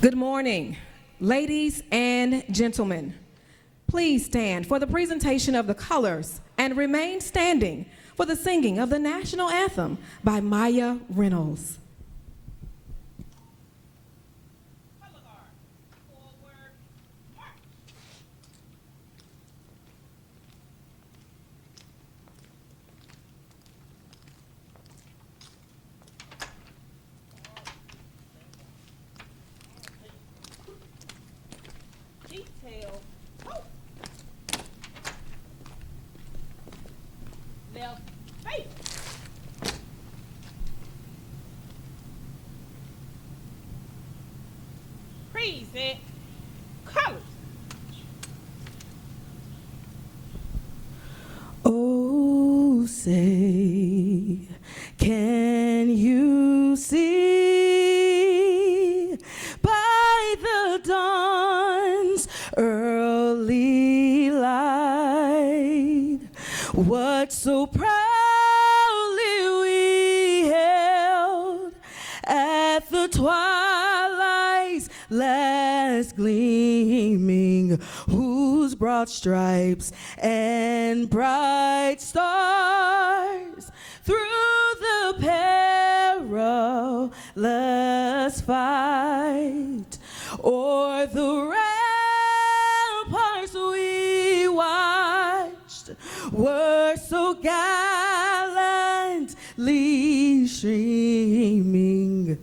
Good morning, ladies and gentlemen. Please stand for the presentation of the colors and remain standing for the singing of the national anthem by Maya Reynolds. Present colors. Oh, say, can you see by the dawn's early light what so proudly we held at the twilight's last gleaming, whose broad stripes and bright stars through the perilous fight o'er the ramparts we watched were so gallantly streaming.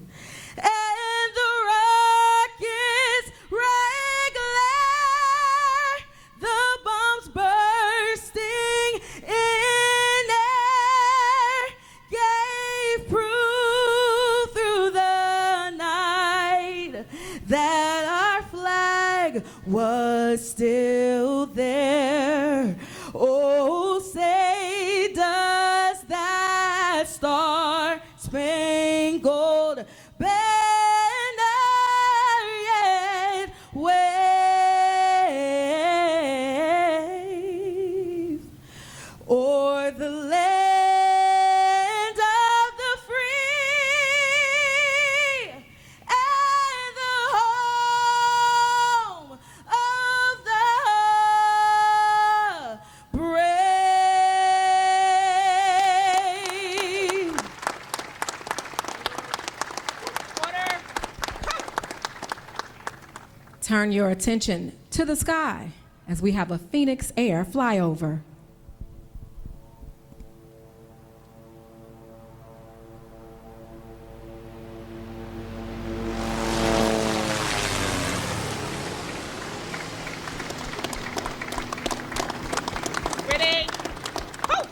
Was still there. Oh, say does that star-spangled banner yet wave o'er the land of the free and the home of the brave. Turn your attention to the sky as we have a Phoenix Air flyover. Ready? Ho!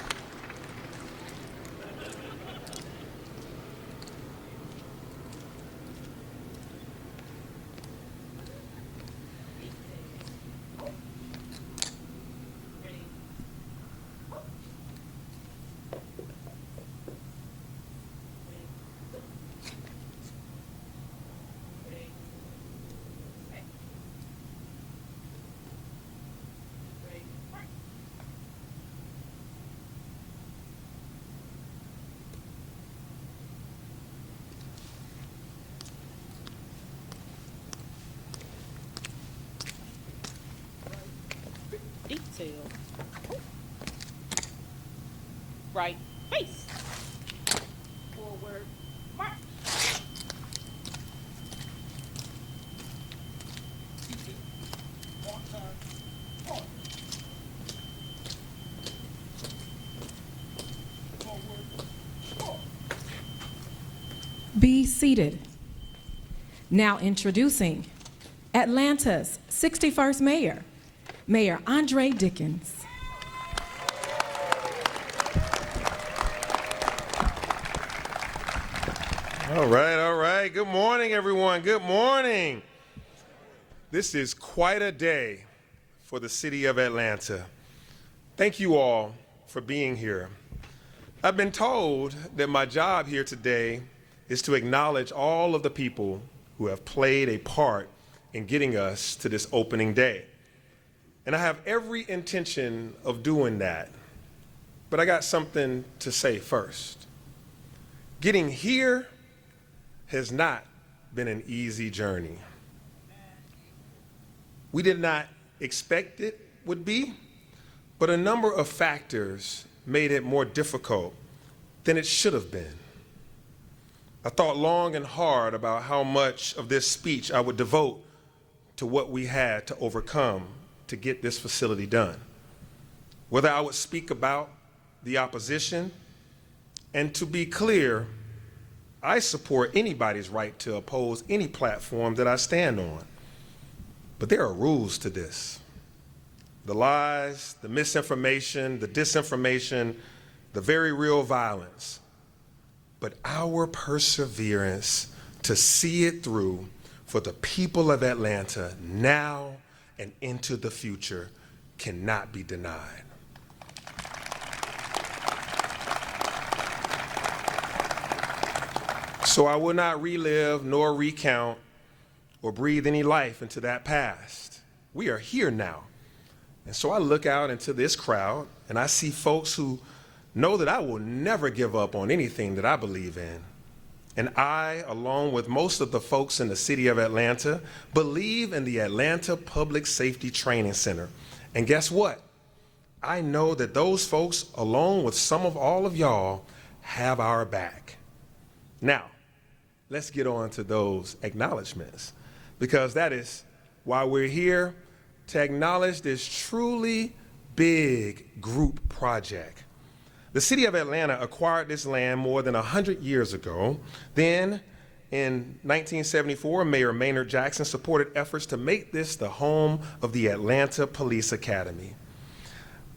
Detail. Right face. Forward march. Be seated. Now introducing Atlanta's 61st mayor, Mayor Andre Dickens. All right. Good morning, everyone. Good morning. This is quite a day for the city of Atlanta. Thank you all for being here. I've been told that my job here today is to acknowledge all of the people who have played a part in getting us to this opening day. And I have every intention of doing that. But I got something to say first. Getting here has not been an easy journey. We did not expect it would be, but a number of factors made it more difficult than it should have been. I thought long and hard about how much of this speech I would devote to what we had to overcome to get this facility done. Whether I would speak about the opposition, and to be clear, I support anybody's right to oppose any platform that I stand on. But there are rules to this. The lies, the misinformation, the disinformation, the very real violence. But our perseverance to see it through for the people of Atlanta now and into the future cannot be denied. So I will not relive nor recount or breathe any life into that past. We are here now. And so I look out into this crowd and I see folks who know that I will never give up on anything that I believe in. And I, along with most of the folks in the city of Atlanta, believe in the Atlanta Public Safety Training Center. And guess what? I know that those folks, along with some of all of y'all, have our back. Now, let's get on to those acknowledgments, because that is why we're here, to acknowledge this truly big group project. The city of Atlanta acquired this land more than 100 years ago. Then, in 1974, Mayor Maynard Jackson supported efforts to make this the home of the Atlanta Police Academy.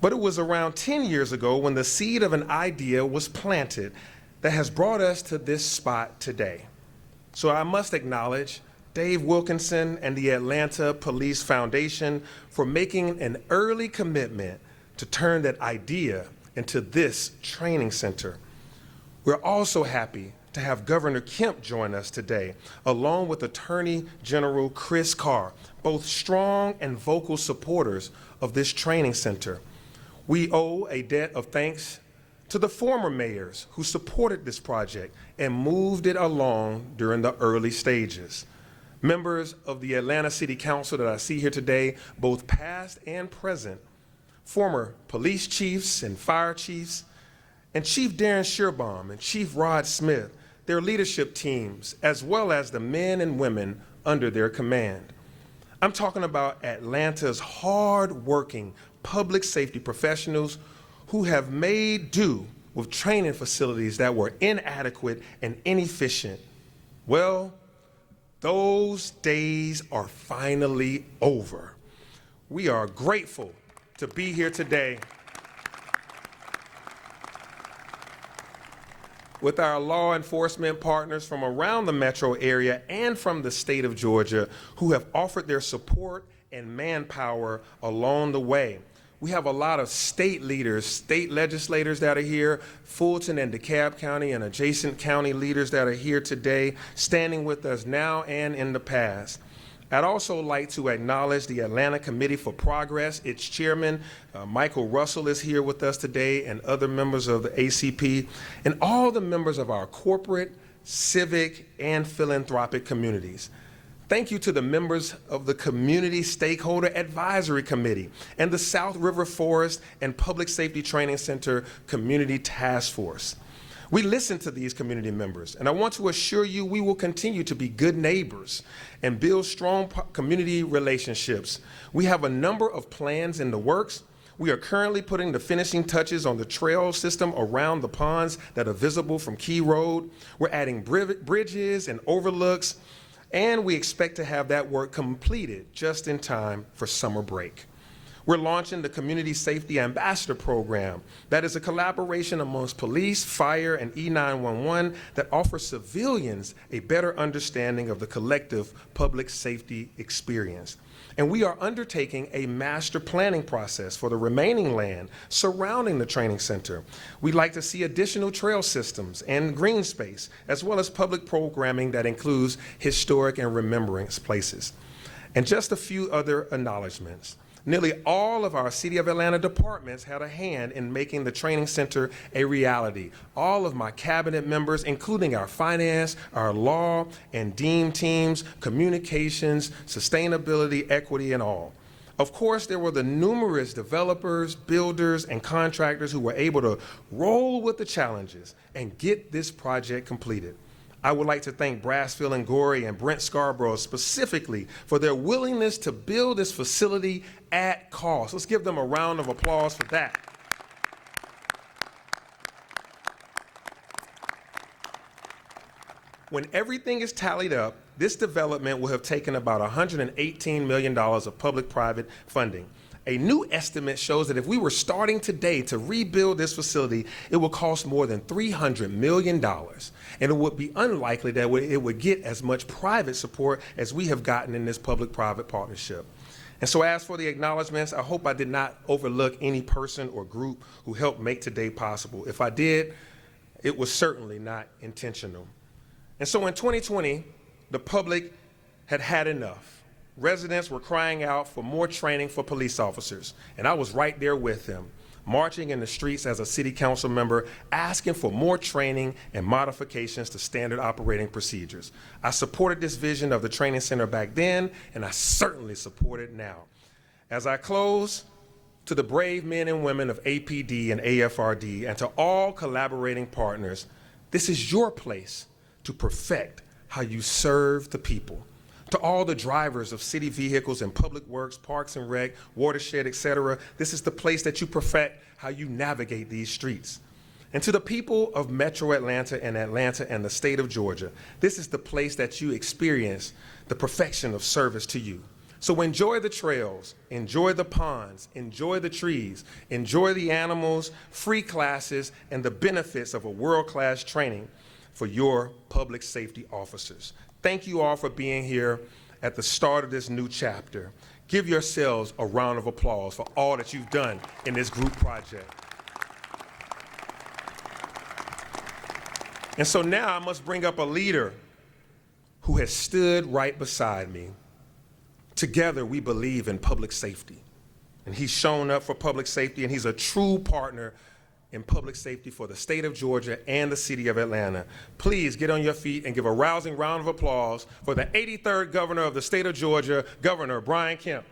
But it was around 10 years ago when the seed of an idea was planted that has brought us to this spot today. So I must acknowledge Dave Wilkinson and the Atlanta Police Foundation for making an early commitment to turn that idea into this training center. We're also happy to have Governor Kemp join us today, along with Attorney General Chris Carr, both strong and vocal supporters of this training center. We owe a debt of thanks to the former mayors who supported this project and moved it along during the early stages. Members of the Atlanta City Council that I see here today, both past and present, former police chiefs and fire chiefs, and Chief Darren Schierbaum and Chief Rod Smith, their leadership teams, as well as the men and women under their command. I'm talking about Atlanta's hard-working public safety professionals who have made do with training facilities that were inadequate and inefficient. Well, those days are finally over. We are grateful to be here today with our law enforcement partners from around the metro area and from the state of Georgia who have offered their support and manpower along the way. We have a lot of state leaders, state legislators that are here, Fulton and DeKalb County and adjacent county leaders that are here today, standing with us now and in the past. I'd also like to acknowledge the Atlanta Committee for Progress. Its chairman, Michael Russell, is here with us today, and other members of the ACP, and all the members of our corporate, civic, and philanthropic communities. Thank you to the members of the Community Stakeholder Advisory Committee and the South River Forest and Public Safety Training Center Community Task Force. We listen to these community members, and I want to assure you we will continue to be good neighbors and build strong community relationships. We have a number of plans in the works. We are currently putting the finishing touches on the trail system around the ponds that are visible from Key Road. We're adding bridges and overlooks, and we expect to have that work completed just in time for summer break. We're launching the Community Safety Ambassador Program. That is a collaboration amongst police, fire, and E911 that offers civilians a better understanding of the collective public safety experience. And we are undertaking a master planning process for the remaining land surrounding the training center. We'd like to see additional trail systems and green space, as well as public programming that includes historic and remembrance places. And just a few other acknowledgments. Nearly all of our City of Atlanta departments had a hand in making the training center a reality. All of my cabinet members, including our finance, our law, and dean teams, communications, sustainability, equity, and all. Of course, there were the numerous developers, builders, and contractors who were able to roll with the challenges and get this project completed. I would like to thank Brassfield and Gorey and Brent Scarborough specifically for their willingness to build this facility at cost. Let's give them a round of applause for that. When everything is tallied up, this development will have taken about $118 million of public-private funding. A new estimate shows that if we were starting today to rebuild this facility, it would cost more than $300 million. And it would be unlikely that it would get as much private support as we have gotten in this public-private partnership. And so as for the acknowledgments, I hope I did not overlook any person or group who helped make today possible. If I did, it was certainly not intentional. And so in 2020, the public had had enough. Residents were crying out for more training for police officers, and I was right there with them, marching in the streets as a city council member, asking for more training and modifications to standard operating procedures. I supported this vision of the training center back then, and I certainly support it now. As I close, to the brave men and women of APD and AFRD, and to all collaborating partners, this is your place to perfect how you serve the people. To all the drivers of city vehicles and public works, parks and rec, watershed, etc., this is the place that you perfect how you navigate these streets. And to the people of Metro Atlanta and the state of Georgia, this is the place that you experience the perfection of service to you. So enjoy the trails, enjoy the ponds, enjoy the trees, enjoy the animals, free classes, and the benefits of a world-class training for your public safety officers. Thank you all for being here at the start of this new chapter. Give yourselves a round of applause for all that you've done in this group project. And so now I must bring up a leader who has stood right beside me. Together we believe in public safety. And he's shown up for public safety, and he's a true partner in public safety for the state of Georgia and the city of Atlanta. Please get on your feet and give a rousing round of applause for the 83rd governor of the state of Georgia, Governor Brian Kemp.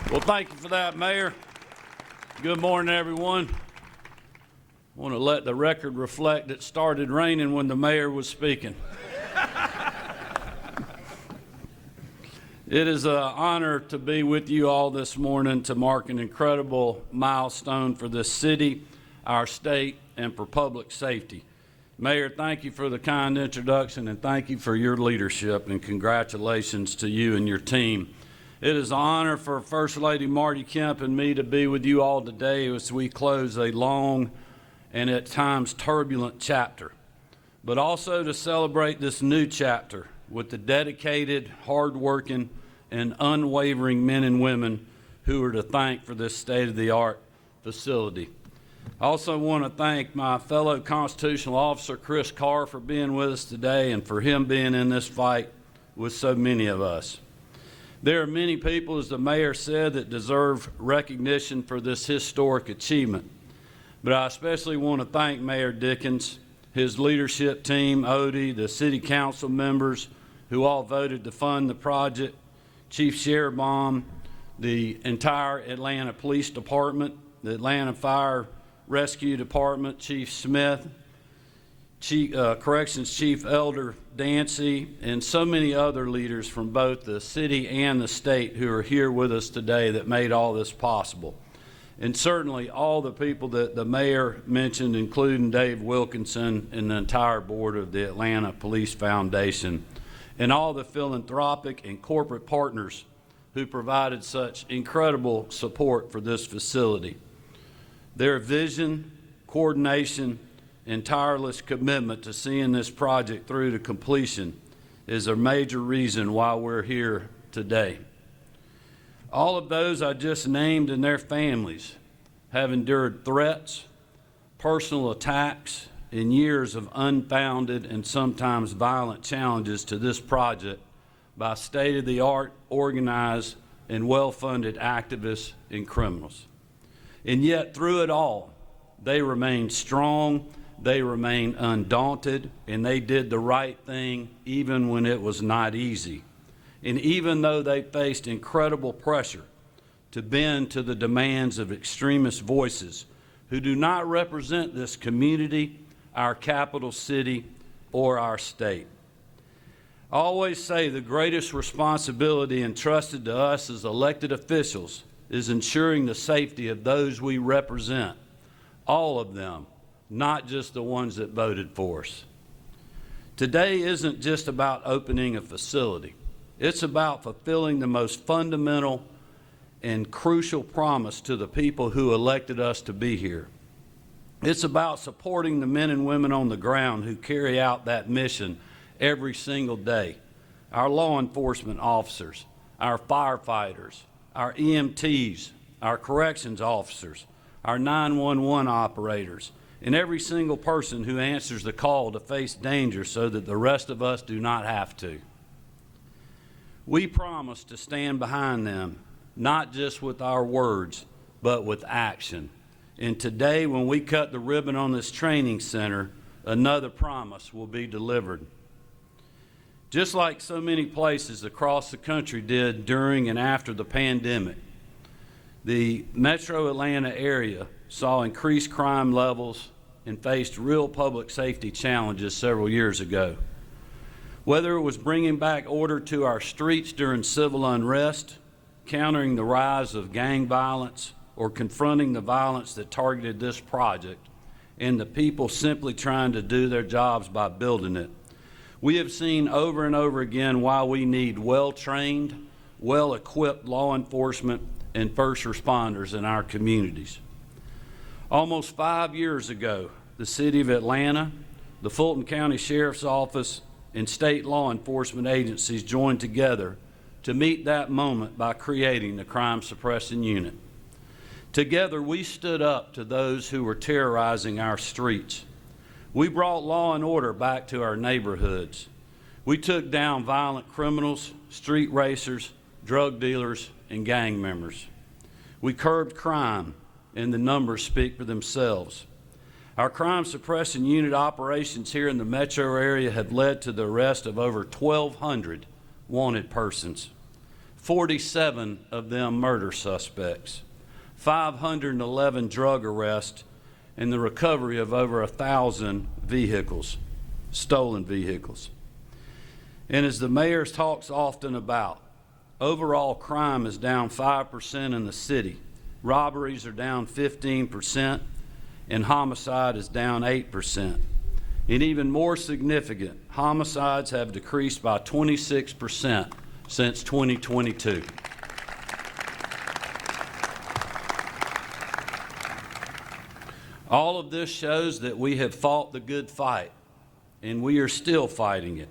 Well, thank you for that, Mayor. Good morning, everyone. I want to let the record reflect it started raining when the mayor was speaking. It is an honor to be with you all this morning to mark an incredible milestone for this city, our state, and for public safety. Mayor, thank you for the kind introduction, and thank you for your leadership, and congratulations to you and your team. It is an honor for First Lady Marty Kemp and me to be with you all today as we close a long and at times turbulent chapter, but also to celebrate this new chapter with the dedicated, hardworking, and unwavering men and women who are to thank for this state-of-the-art facility. I also want to thank my fellow constitutional officer, Chris Carr, for being with us today and for him being in this fight with so many of us. There are many people, as the mayor said, that deserve recognition for this historic achievement, but I especially want to thank Mayor Dickens, his leadership team, Odie, the city council members who all voted to fund the project, Chief Schierbaum, the entire Atlanta Police Department, the Atlanta Fire Rescue Department, Chief Smith, Corrections Chief Elder Dancy, and so many other leaders from both the city and the state who are here with us today that made all this possible. And certainly all the people that the mayor mentioned, including Dave Wilkinson and the entire board of the Atlanta Police Foundation, and all the philanthropic and corporate partners who provided such incredible support for this facility. Their vision, coordination, and tireless commitment to seeing this project through to completion is a major reason why we're here today. All of those I just named and their families have endured threats, personal attacks, in years of unfounded and sometimes violent challenges to this project by state-of-the-art, organized, and well-funded activists and criminals. And yet, through it all, they remained strong, they remained undaunted, and they did the right thing even when it was not easy. And even though they faced incredible pressure to bend to the demands of extremist voices who do not represent this community, our capital city, or our state. I always say the greatest responsibility entrusted to us as elected officials is ensuring the safety of those we represent, all of them, not just the ones that voted for us. Today isn't just about opening a facility. It's about fulfilling the most fundamental and crucial promise to the people who elected us to be here. It's about supporting the men and women on the ground who carry out that mission every single day. Our law enforcement officers, our firefighters, our EMTs, our corrections officers, our 911 operators, and every single person who answers the call to face danger so that the rest of us do not have to. We promise to stand behind them, not just with our words, but with action. And today, when we cut the ribbon on this training center, another promise will be delivered. Just like so many places across the country did during and after the pandemic, the metro Atlanta area saw increased crime levels and faced real public safety challenges several years ago. Whether it was bringing back order to our streets during civil unrest, countering the rise of gang violence, or confronting the violence that targeted this project, and the people simply trying to do their jobs by building it, we have seen over and over again why we need well-trained, well-equipped law enforcement and first responders in our communities. Almost 5 years ago, the City of Atlanta, the Fulton County Sheriff's Office, and state law enforcement agencies joined together to meet that moment by creating the Crime Suppression Unit. Together, we stood up to those who were terrorizing our streets. We brought law and order back to our neighborhoods. We took down violent criminals, street racers, drug dealers, and gang members. We curbed crime, and the numbers speak for themselves. Our Crime Suppression Unit operations here in the metro area have led to the arrest of over 1,200 wanted persons, 47 of them murder suspects, 511 drug arrests, and the recovery of over 1,000 vehicles, stolen vehicles. And as the mayor talks often about, overall crime is down 5% in the city, robberies are down 15%, and homicide is down 8%. And even more significant, homicides have decreased by 26% since 2022. All of this shows that we have fought the good fight, and we are still fighting it.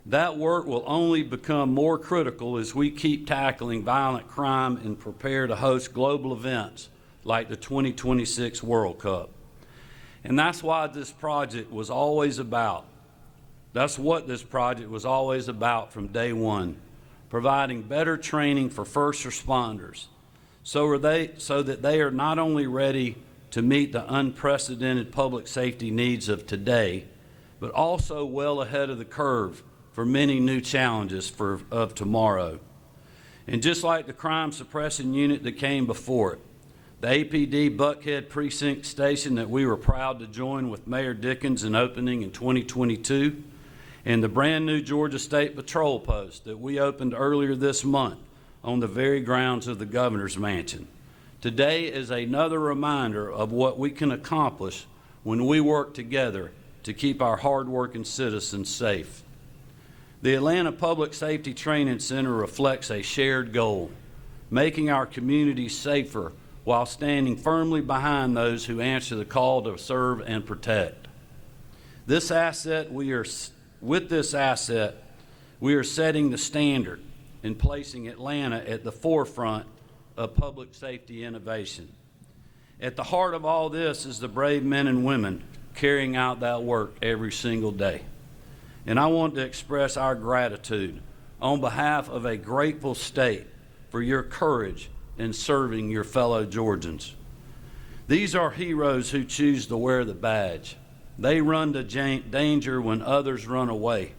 That work will only become more critical as we keep tackling violent crime and prepare to host global events like the 2026 World Cup. And that's what this project was always about from day one, providing better training for first responders so that they are not only ready to meet the unprecedented public safety needs of today, but also well ahead of the curve for many new challenges of tomorrow. And just like the Crime Suppression Unit that came before it, the APD Buckhead Precinct Station that we were proud to join with Mayor Dickens in opening in 2022, and the brand new Georgia State Patrol Post that we opened earlier this month on the very grounds of the Governor's Mansion. Today is another reminder of what we can accomplish when we work together to keep our hardworking citizens safe. The Atlanta Public Safety Training Center reflects a shared goal, making our communities safer while standing firmly behind those who answer the call to serve and protect. With this asset, we are setting the standard and placing Atlanta at the forefront of public safety innovation. At the heart of all this is the brave men and women carrying out that work every single day. And I want to express our gratitude on behalf of a grateful state for your courage in serving your fellow Georgians. These are heroes who choose to wear the badge. They run to danger when others run away.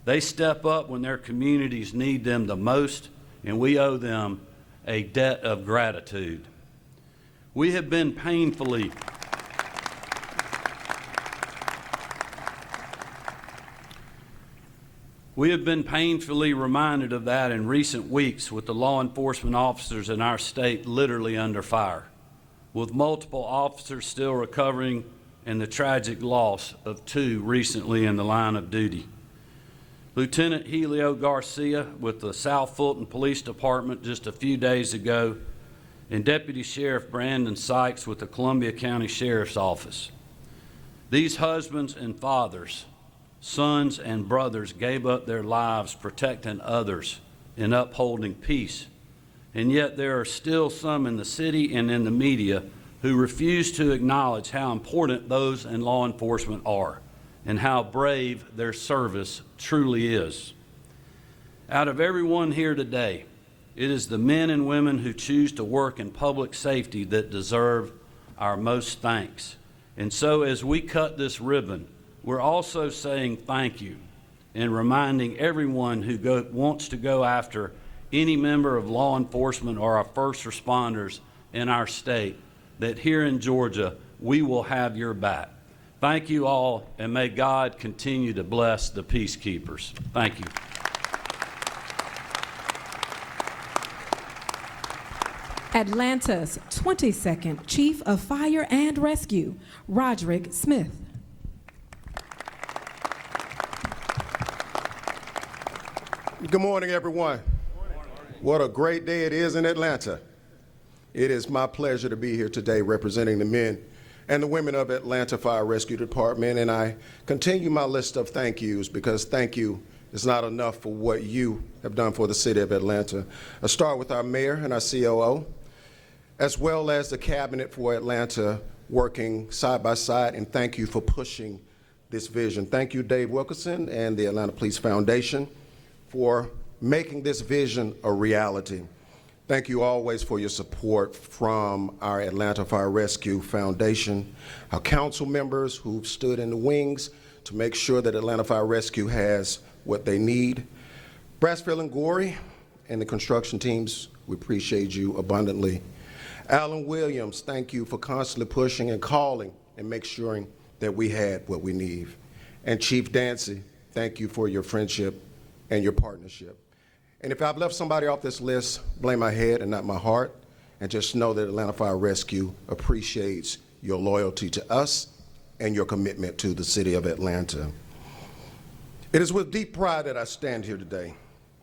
They step up when their communities need them the most, and we owe them a debt of gratitude. We have been painfully reminded of that in recent weeks with the law enforcement officers in our state literally under fire, with multiple officers still recovering and the tragic loss of 2 recently in the line of duty. Lieutenant Helio Garcia with the South Fulton Police Department just a few days ago, and Deputy Sheriff Brandon Sykes with the Columbia County Sheriff's Office. These husbands and fathers, sons and brothers gave up their lives protecting others and upholding peace. And yet there are still some in the city and in the media who refuse to acknowledge how important those in law enforcement are and how brave their service truly is. Out of everyone here today, it is the men and women who choose to work in public safety that deserve our most thanks. And so as we cut this ribbon, we're also saying thank you and reminding everyone who wants to go after any member of law enforcement or our first responders in our state that here in Georgia, we will have your back. Thank you all, and may God continue to bless the peacekeepers. Thank you. Atlanta's 22nd Chief of Fire and Rescue, Roderick Smith. Good morning, everyone. What a great day it is in Atlanta. It is my pleasure to be here today representing the men and the women of Atlanta Fire Rescue Department, and I continue my list of thank yous because thank you is not enough for what you have done for the city of Atlanta. I start with our mayor and our COO, as well as the cabinet for Atlanta working side by side, and thank you for pushing this vision. Thank you, Dave Wilkinson and the Atlanta Police Foundation for making this vision a reality. Thank you always for your support from our Atlanta Fire Rescue Foundation, our council members who've stood in the wings to make sure that Atlanta Fire Rescue has what they need. Brassfield and Gorey and the construction teams, we appreciate you abundantly. Alan Williams, thank you for constantly pushing and calling and make sure that we had what we need. And Chief Dancy, thank you for your friendship and your partnership. And if I've left somebody off this list, blame my head and not my heart, and just know that Atlanta Fire Rescue appreciates your loyalty to us and your commitment to the city of Atlanta. It is with deep pride that I stand here today,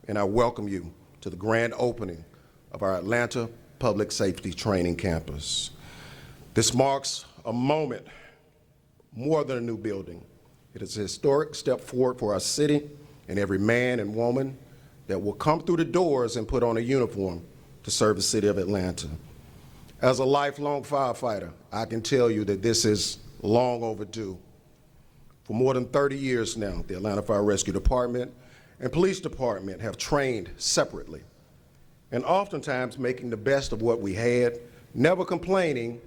and I welcome you to the grand opening of our Atlanta Public Safety Training Campus. This marks a moment more than a new building. It is a historic step forward for our city and every man and woman that will come through the doors and put on a uniform to serve the city of Atlanta. As a lifelong firefighter, I can tell you that this is long overdue. For more than 30 years now, the Atlanta Fire Rescue Department and Police Department have trained separately, and oftentimes making the best of what we had, never complaining,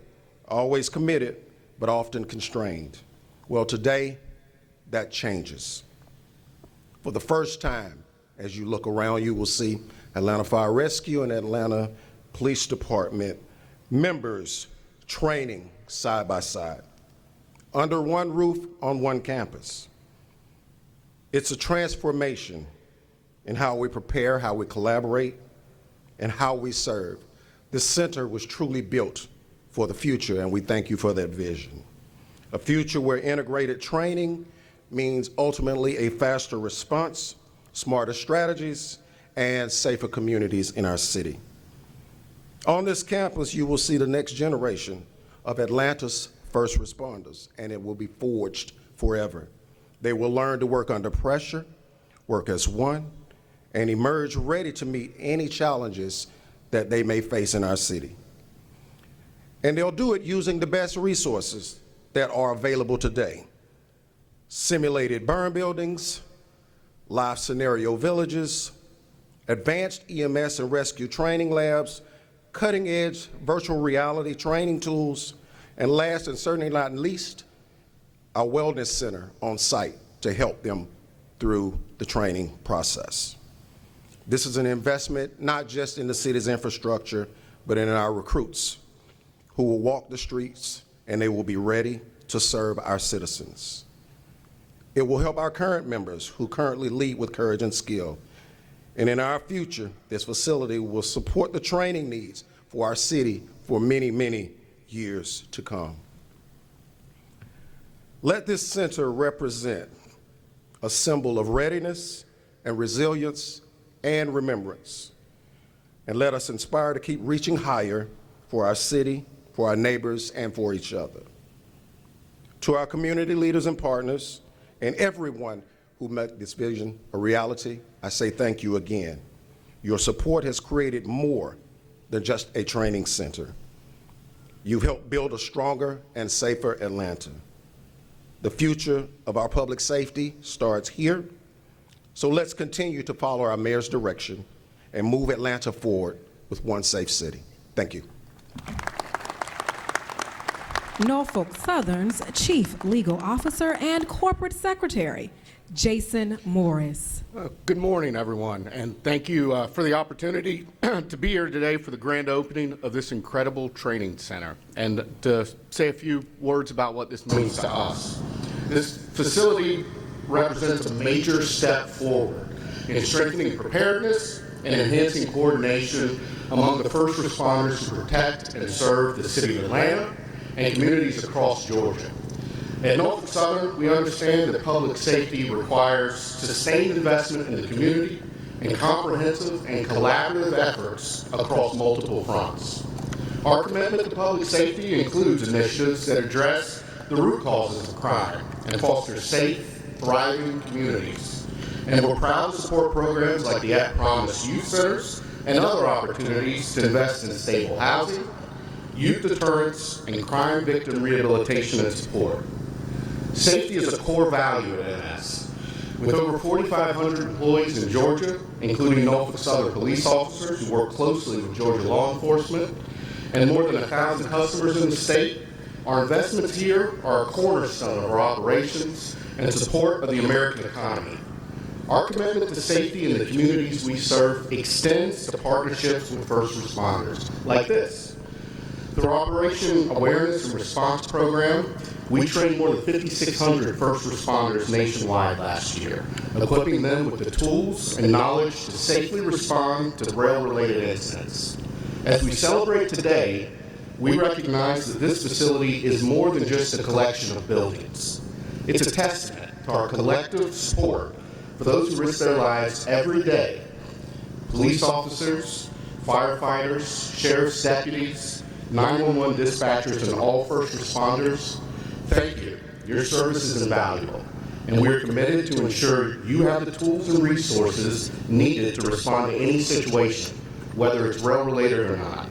always committed, but often constrained. Well, today, that changes. For the first time, as you look around, you will see Atlanta Fire Rescue and Atlanta Police Department members training side by side, under one roof on one campus. It's a transformation in how we prepare, how we collaborate, and how we serve. This center was truly built for the future, and we thank you for that vision. A future where integrated training means ultimately a faster response, smarter strategies, and safer communities in our city. On this campus, you will see the next generation of Atlanta's first responders, and it will be forged forever. They will learn to work under pressure, work as one, and emerge ready to meet any challenges that they may face in our city. And they'll do it using the best resources that are available today: simulated burn buildings, live scenario villages, advanced EMS and rescue training labs, cutting-edge virtual reality training tools, and last and certainly not least, a wellness center on site to help them through the training process. This is an investment not just in the city's infrastructure, but in our recruits who will walk the streets and they will be ready to serve our citizens. It will help our current members who currently lead with courage and skill. And in our future, this facility will support the training needs for our city for many, many years to come. Let this center represent a symbol of readiness and resilience and remembrance. And let us inspire to keep reaching higher for our city, for our neighbors, and for each other. To our community leaders and partners, and everyone who made this vision a reality, I say thank you again. Your support has created more than just a training center. You've helped build a stronger and safer Atlanta. The future of our public safety starts here, so let's continue to follow our mayor's direction and move Atlanta forward with one safe city. Thank you. Norfolk Southern's Chief Legal Officer and Corporate Secretary, Jason Morris. Good morning, everyone, and thank you for the opportunity to be here today for the grand opening of this incredible training center and to say a few words about what this means to us. This facility represents a major step forward in strengthening preparedness and enhancing coordination among the first responders who protect and serve the city of Atlanta and communities across Georgia. At Norfolk Southern, we understand that public safety requires sustained investment in the community and comprehensive and collaborative efforts across multiple fronts. Our commitment to public safety includes initiatives that address the root causes of crime and foster safe, thriving communities. And we're proud to support programs like the At Promise Youth Centers and other opportunities to invest in stable housing, youth deterrence, and crime victim rehabilitation and support. Safety is a core value at NS. With over 4,500 employees in Georgia, including Norfolk Southern police officers who work closely with Georgia law enforcement, and more than 1,000 customers in the state, our investments here are a cornerstone of our operations and support of the American economy. Our commitment to safety in the communities we serve extends to partnerships with first responders, like this. Through our Operation Awareness and Response Program, we trained more than 5,600 first responders nationwide last year, equipping them with the tools and knowledge to safely respond to rail-related incidents. As we celebrate today, we recognize that this facility is more than just a collection of buildings. It's a testament to our collective support for those who risk their lives every day. Police officers, firefighters, sheriff's deputies, 911 dispatchers, and all first responders, thank you. Your service is invaluable, and we're committed to ensure you have the tools and resources needed to respond to any situation, whether it's rail-related or not.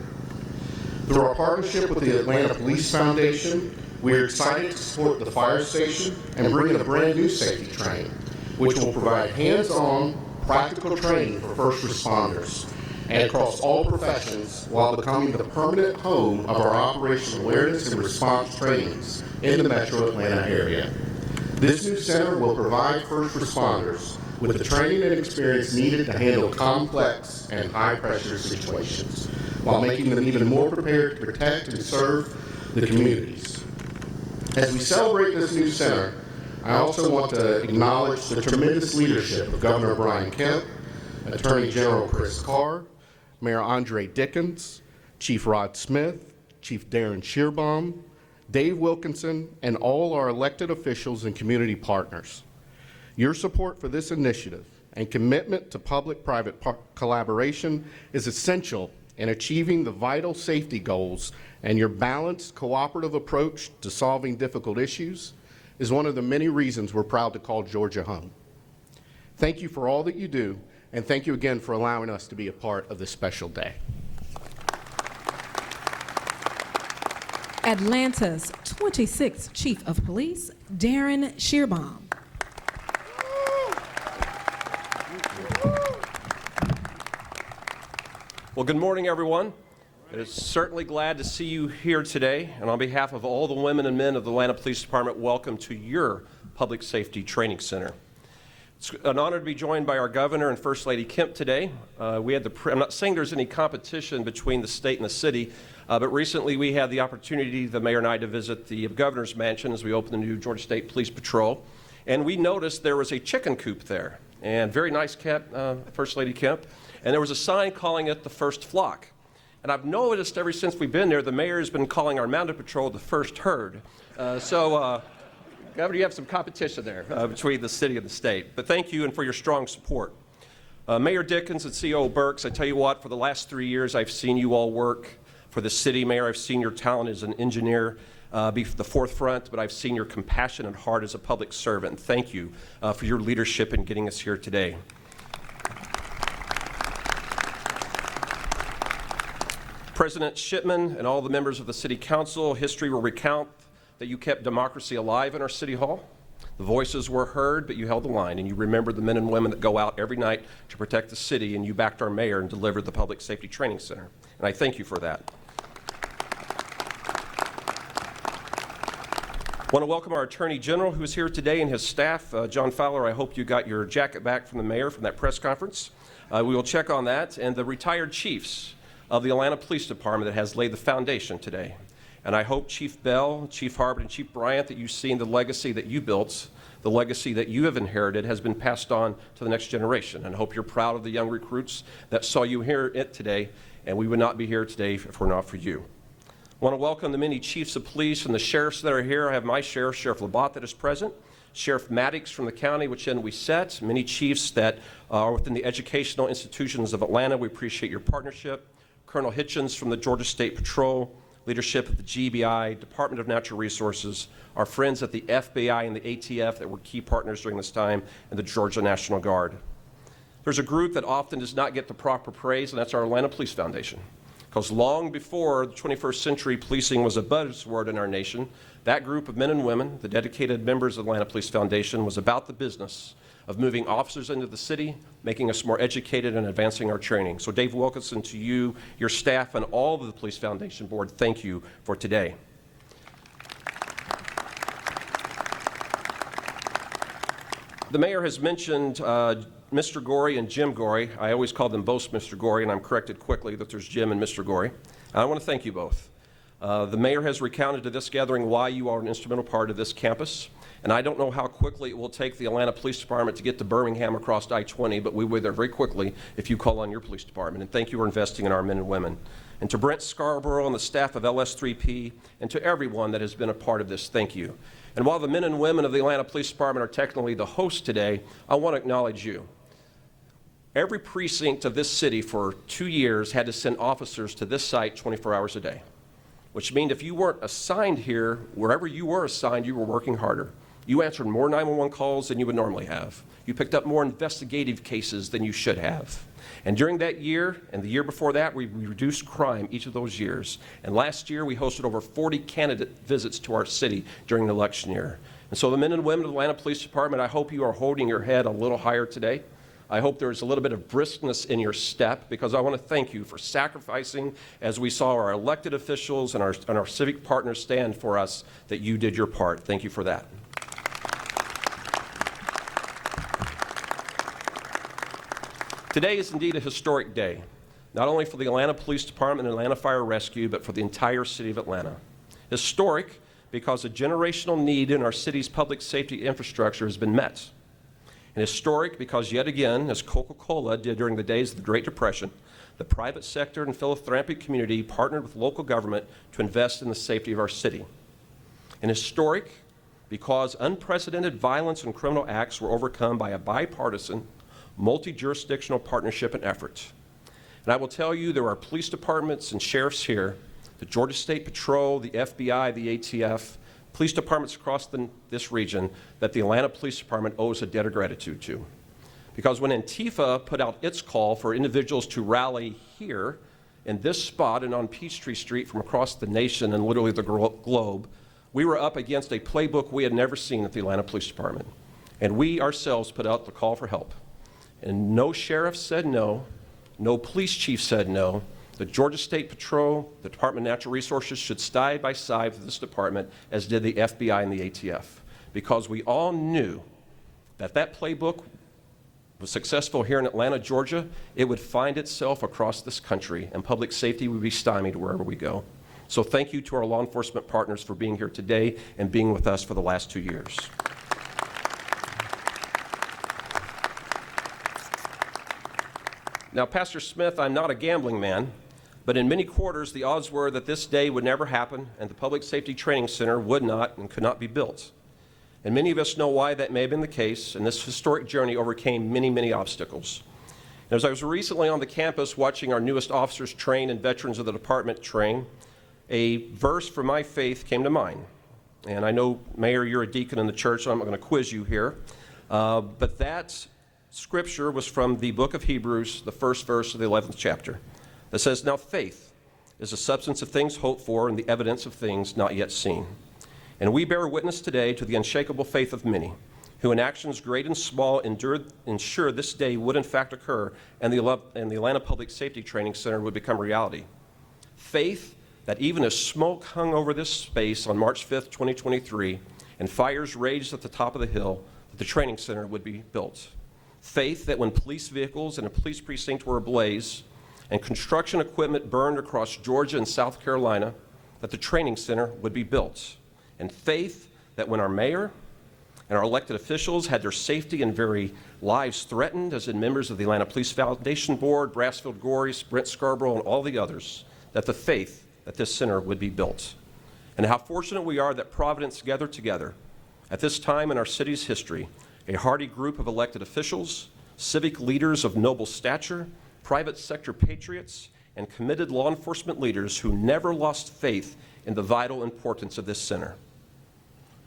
Through our partnership with the Atlanta Police Foundation, we're excited to support the fire station and bring in a brand new safety train, which will provide hands-on, practical training for first responders and across all professions while becoming the permanent home of our Operation Awareness and Response trainings in the metro Atlanta area. This new center will provide first responders with the training and experience needed to handle complex and high-pressure situations, while making them even more prepared to protect and serve the communities. As we celebrate this new center, I also want to acknowledge the tremendous leadership of Governor Brian Kemp, Attorney General Chris Carr, Mayor Andre Dickens, Chief Rod Smith, Chief Darren Schierbaum, Dave Wilkinson, and all our elected officials and community partners. Your support for this initiative and commitment to public-private collaboration is essential in achieving the vital safety goals, and your balanced, cooperative approach to solving difficult issues is one of the many reasons we're proud to call Georgia home. Thank you for all that you do, and thank you again for allowing us to be a part of this special day. Atlanta's 26th Chief of Police, Darren Schierbaum. Well, good morning, everyone. It is certainly glad to see you here today. And on behalf of all the women and men of the Atlanta Police Department, welcome to your Public Safety Training Center. It's an honor to be joined by our Governor and First Lady Kemp today. I'm not saying there's any competition between the state and the city, but recently we had the opportunity, the mayor and I, to visit the governor's mansion as we opened the new Georgia State Police Patrol. And we noticed there was a chicken coop there, and very nice kept, First Lady Kemp. And there was a sign calling it the first flock. And I've noticed ever since we've been there, the mayor has been calling our mounted patrol the first herd. Governor, you have some competition there between the city and the state. But thank you and for your strong support. Mayor Dickens and CEO Burks, I tell you what, for the last 3 years, I've seen you all work for the city. Mayor, I've seen your talent as an engineer be the forefront, but I've seen your compassion and heart as a public servant. And thank you for your leadership in getting us here today. President Shipman and all the members of the City Council, history will recount that you kept democracy alive in our City Hall. The voices were heard, but you held the line, and you remembered the men and women that go out every night to protect the city, and you backed our mayor and delivered the Public Safety Training Center. And I thank you for that. I want to welcome our Attorney General who is here today and his staff. John Fowler, I hope you got your jacket back from the mayor from that press conference. We will check on that. And the retired chiefs of the Atlanta Police Department that has laid the foundation today. And I hope Chief Bell, Chief Harbert, and Chief Bryant, that you've seen the legacy that you built, the legacy that you have inherited has been passed on to the next generation. And I hope you're proud of the young recruits that saw you here today, and we would not be here today if we're not for you. I want to welcome the many chiefs of police and the sheriffs that are here. I have my sheriff, Sheriff Labatt, that is present, Sheriff Maddox from the county, which end we set, many chiefs that are within the educational institutions of Atlanta. We appreciate your partnership. Colonel Hitchens from the Georgia State Patrol, leadership of the GBI, Department of Natural Resources, our friends at the FBI and the ATF that were key partners during this time, and the Georgia National Guard. There's a group that often does not get the proper praise, and that's our Atlanta Police Foundation. Because long before the 21st century policing was a buzzword in our nation, that group of men and women, the dedicated members of the Atlanta Police Foundation, was about the business of moving officers into the city, making us more educated, and advancing our training. So Dave Wilkinson, to you, your staff, and all of the Police Foundation Board, thank you for today. The mayor has mentioned Mr. Gorey and Jim Gorey. I always call them both Mr. Gorey, and I'm corrected quickly that there's Jim and Mr. Gorey. I want to thank you both. The mayor has recounted to this gathering why you are an instrumental part of this campus. And I don't know how quickly it will take the Atlanta Police Department to get to Birmingham across I-20, but we'll be there very quickly if you call on your police department. And thank you for investing in our men and women. And to Brent Scarborough and the staff of LS3P, and to everyone that has been a part of this, thank you. And while the men and women of the Atlanta Police Department are technically the host today, I want to acknowledge you. Every precinct of this city for 2 years had to send officers to this site 24 hours a day, which means if you weren't assigned here, wherever you were assigned, you were working harder. You answered more 911 calls than you would normally have. You picked up more investigative cases than you should have. And during that year and the year before that, we reduced crime each of those years. And last year, we hosted over 40 candidate visits to our city during the election year. And so the men and women of the Atlanta Police Department, I hope you are holding your head a little higher today. I hope there's a little bit of briskness in your step, because I want to thank you for sacrificing, as we saw our elected officials and our civic partners stand for us, that you did your part. Thank you for that. Today is indeed a historic day, not only for the Atlanta Police Department and Atlanta Fire Rescue, but for the entire city of Atlanta. Historic because a generational need in our city's public safety infrastructure has been met. And historic because, yet again, as Coca-Cola did during the days of the Great Depression, the private sector and philanthropic community partnered with local government to invest in the safety of our city. And historic because unprecedented violence and criminal acts were overcome by a bipartisan, multi-jurisdictional partnership and effort. And I will tell you, there are police departments and sheriffs here, the Georgia State Patrol, the FBI, the ATF, police departments across this region, that the Atlanta Police Department owes a debt of gratitude to. Because when Antifa put out its call for individuals to rally here in this spot and on Peachtree Street from across the nation and literally the globe, we were up against a playbook we had never seen at the Atlanta Police Department. And we ourselves put out the call for help. And no sheriff said no, no police chief said no. The Georgia State Patrol, the Department of Natural Resources should side by side with this department, as did the FBI and the ATF, because we all knew that that playbook was successful here in Atlanta, Georgia. It would find itself across this country, and public safety would be stymied wherever we go. So thank you to our law enforcement partners for being here today and being with us for the last 2 years. Now, Pastor Smith, I'm not a gambling man, but in many quarters, the odds were that this day would never happen and the Public Safety Training Center would not and could not be built. And many of us know why that may have been the case, and this historic journey overcame many, many obstacles. And as I was recently on the campus watching our newest officers train and veterans of the department train, a verse from my faith came to mind. And I know, Mayor, you're a deacon in the church, so I'm not going to quiz you here. But that scripture was from the book of Hebrews, the first verse of the 11th chapter, that says, "Now faith is the substance of things hoped for and the evidence of things not yet seen. And we bear witness today to the unshakable faith of many, who in actions great and small ensure this day would in fact occur and the Atlanta Public Safety Training Center would become reality. Faith that even as smoke hung over this space on March 5th, 2023, and fires raged at the top of the hill, that the training center would be built. Faith that when police vehicles and a police precinct were ablaze and construction equipment burned across Georgia and South Carolina, that the training center would be built. And faith that when our mayor and our elected officials had their safety and very lives threatened, as did members of the Atlanta Police Foundation Board, Brassfield Gorey, Brent Scarborough, and all the others, that the faith that this center would be built. And how fortunate we are that Providence gathered together at this time in our city's history, a hardy group of elected officials, civic leaders of noble stature, private sector patriots, and committed law enforcement leaders who never lost faith in the vital importance of this center.